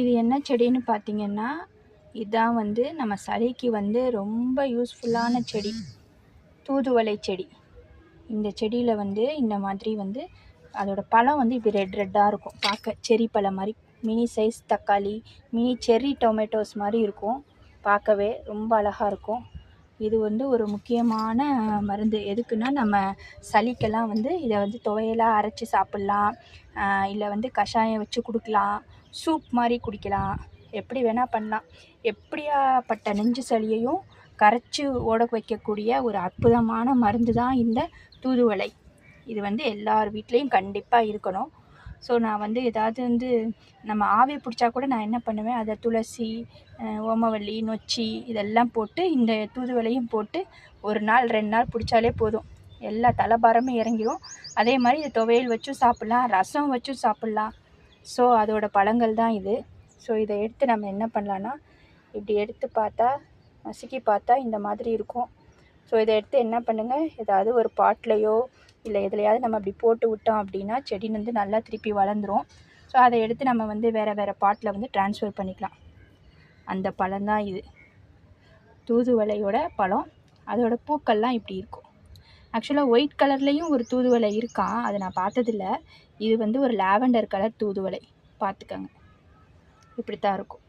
இது என்ன செடின்னு பார்த்தீங்கன்னா, இதான் வந்து நம்ம சளிக்கு வந்து ரொம்ப யூஸ்ஃபுல்லான செடி. தூதுவளை செடி. இந்த செடியில் வந்து இந்த மாதிரி வந்து அதோட பழம் வந்து இப்படி ரெட் ரெட்டாக இருக்கும். பார்க்க செரி பழம் மாதிரி மினி சைஸ் தக்காளி, மினி செர்ரி டொமேட்டோஸ் மாதிரி இருக்கும். பார்க்கவே ரொம்ப அழகாக இருக்கும். இது வந்து ஒரு முக்கியமான மருந்து. எதுக்குன்னா, நம்ம சளிக்கெல்லாம் வந்து இதை வந்து துவையலாக அரைச்சி சாப்பிட்லாம், இல்லை வந்து கஷாயம் வச்சு கொடுக்கலாம், சூப் மாதிரி குடிக்கலாம், எப்படி வேணால் பண்ணலாம். எப்படியாப்பட்ட நெஞ்சு சளியையும் கரைச்சி ஓட வைக்கக்கூடிய ஒரு அற்புதமான மருந்து தான் இந்த தூதுவளை. இது வந்து எல்லார் வீட்லேயும் கண்டிப்பாக இருக்கணும். ஸோ நான் வந்து ஏதாவது வந்து நம்ம ஆவி பிடிச்சா கூட நான் என்ன பண்ணுவேன், அதை துளசி, ஓமவல்லி, நொச்சி இதெல்லாம் போட்டு இந்த தூதுவளையும் போட்டு 1 நாள் 2 நாள் பிடிச்சாலே போதும், எல்லா தலைபாரமும் இறங்கிடும். அதே மாதிரி இதை துவையல் வச்சும் சாப்பிட்லாம், ரசம் வச்சும் சாப்பிட்லாம். ஸோ அதோட பழங்கள் தான் இது. ஸோ இதை எடுத்து நம்ம என்ன பண்ணலான்னா, இப்படி எடுத்து பார்த்தா, நசுக்கி பார்த்தா இந்த மாதிரி இருக்கும். ஸோ இதை எடுத்து என்ன பண்ணுங்கள், ஏதாவது ஒரு பாட்லையோ இல்லை எதுலையாவது நம்ம அப்படி போட்டு விட்டோம் அப்படின்னா செடி வந்து நல்லா திருப்பி வளர்ந்துடும். ஸோ அதை எடுத்து நம்ம வந்து வேறு பாட்டில் வந்து ட்ரான்ஸ்ஃபர் பண்ணிக்கலாம். அந்த பழம்தான் இது, தூதுவளையோட பழம். அதோட பூக்கள்லாம் இப்படி இருக்கும். ஆக்சுவலாக ஒயிட் கலர்லேயும் ஒரு தூதுவளை இருக்கான், அதை நான் பார்த்ததில்ல. இது வந்து ஒரு லாவெண்டர் கலர் தூதுவளை. பார்த்துக்கங்க, இப்படி தான் இருக்கும்.